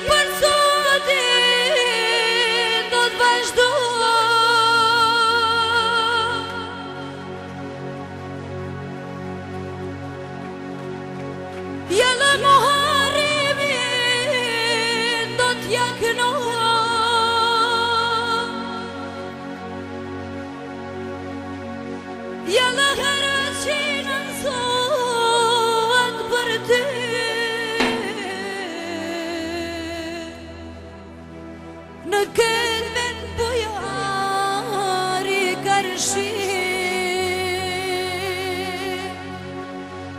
për sotin do të vazhdo. Jella Muharremin do t'jakno. Jella Haraqinën sot për ty. Në këtë vend bujari karshi.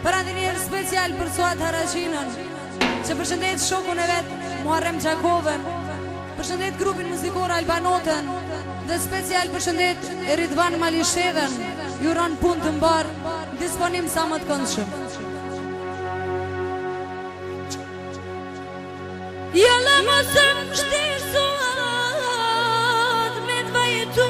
Për atë njerë special për Suat Haraqinën, që përshëndet shokun e vetë Muharrem Gjakovën, përshëndet grupin muzikor Albanotën, dhe special përshëndet Ridvan Malishevën, ju ranë pun të mbarë, disponim sa më të këndshëm. Jella mos më shtirë Suat me të vajtu.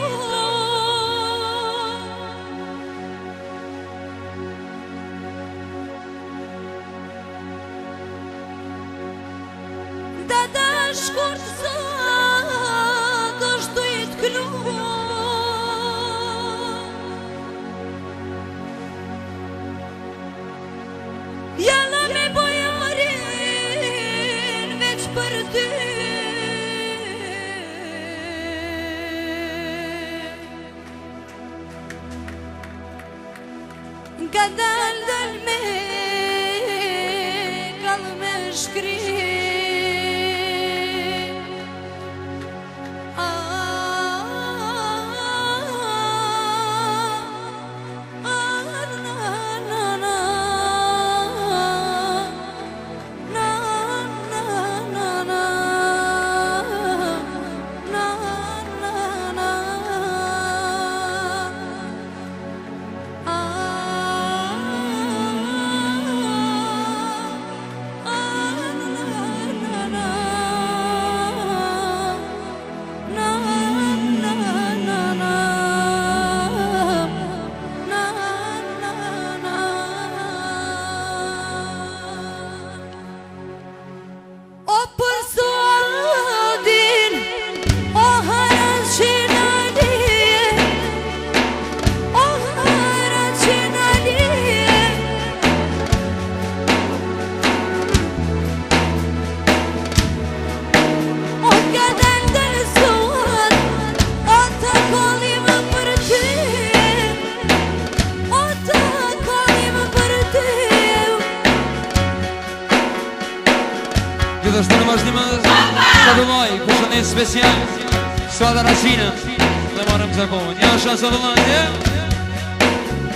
Dada shkurt sot është i të klu. Jella me bojarin veç për ty. Nga dal me kall me shkri. Gjithashtu në vazhdimës sa dëlloj, përshëndet special Suat Haraqinën dhe Muharrem Gjakovën. Ja shanë sa dëlloj,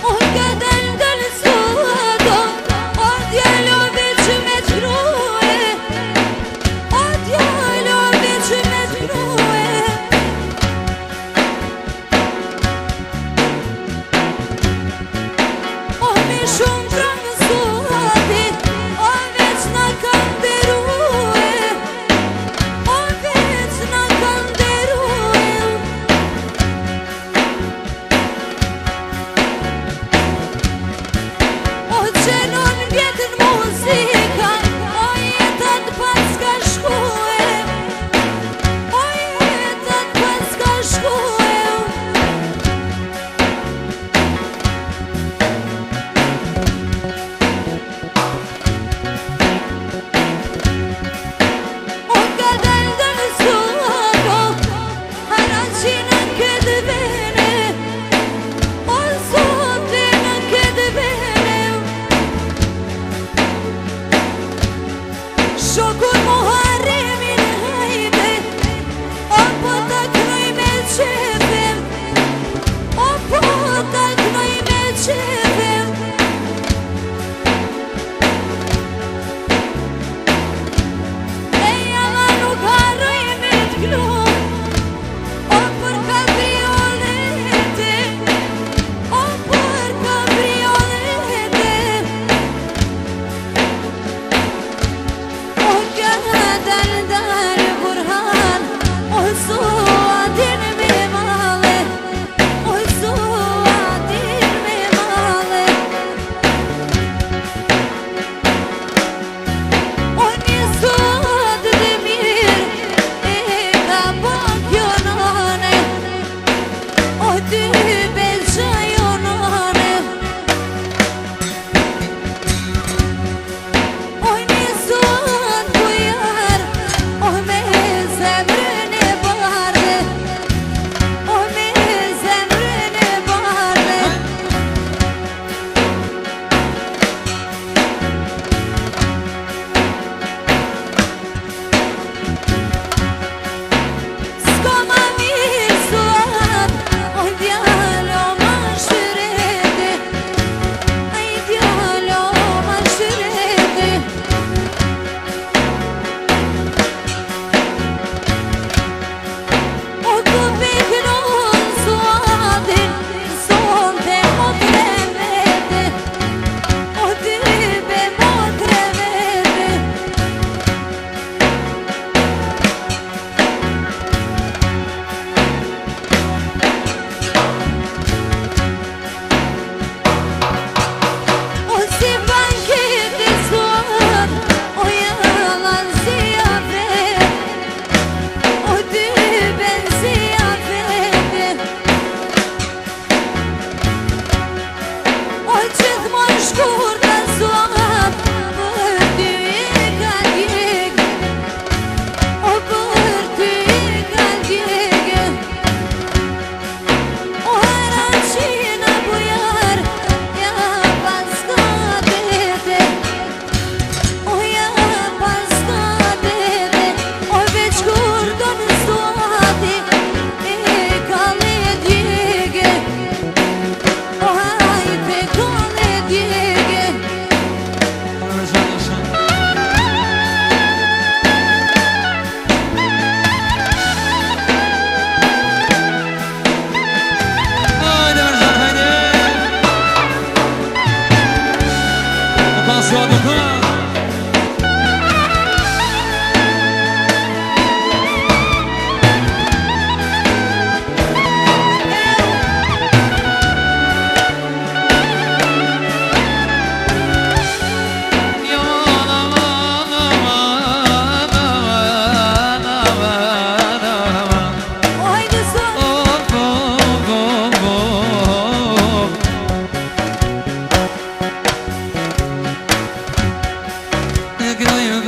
O kadar dal Suat, o djalo veç me t'grue. O djalo veç me t'grue. O me shumë trangë Suati, o veç na kanë derue. O veç na kanë derue. O qenon vjetën mu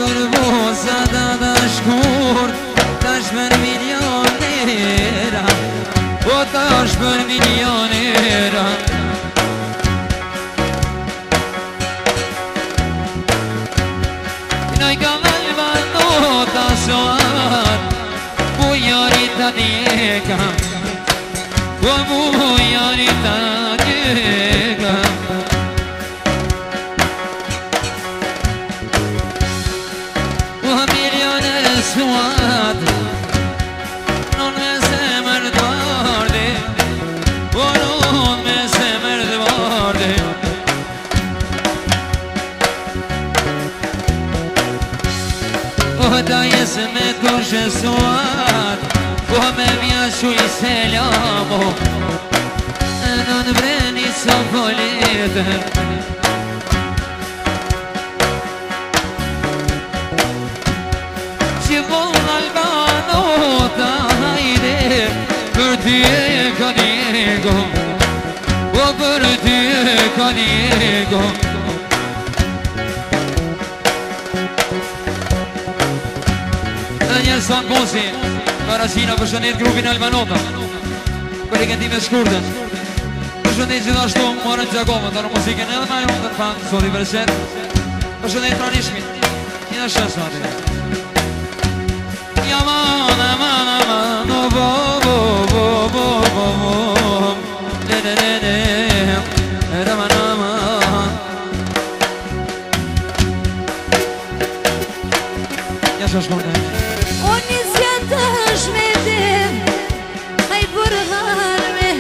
për boza da da shkurt tash për milionera o tash për milionera Noi cavalva nota soar Bujarita djeka O bujarita djeka O milione suat Non me zemër dvarde O non me zemër dvarde O da jesë me kushe suat O me mja shuj selamo Në në vreni sa politër Që vonë albanota hajde Për ty e ka njego O për ty e ka njego Njërë San Bosi Karasina përshëndet grupin Albanota Për i këndime shkurtën Përshëndet gjithashtu Morën Gjakovën Të në musikën edhe ma ju të në fanë Sot i përset Përshëndet pranishmit Një shënë sati Yaman aman aman O bo bo bo bo bo bo Le le le le Raman aman Një shënë shkurtën Oni zjatë shmetim Haj burhanme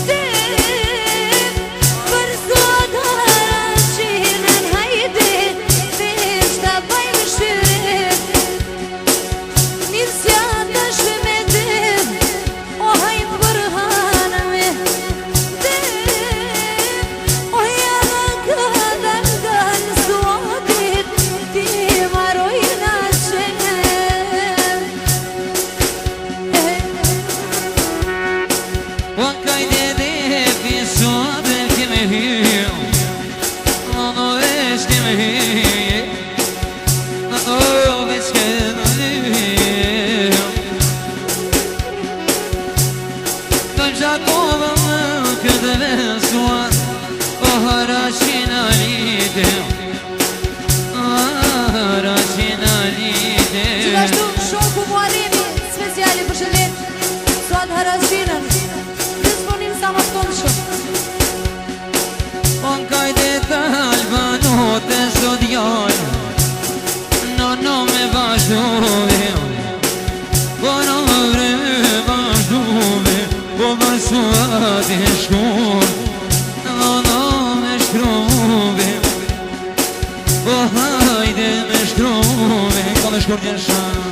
Dim Për sot harashinen Hajde Vishta bajmë shqyrit Një zjatë shmetim O haj burhanme Dim O jama këdan gan Suatit Ti marojna Gjithashtu shoku Muaremi speciali përshëndet Suat Harashinën Disponim sa më tonë shumë On kajde të albanote sot jojnë No me vazhdove Po në vreme vazhdove Po bërsuat e shkur No me shkrove Po hajde me shkrove Ko me shkur gjesha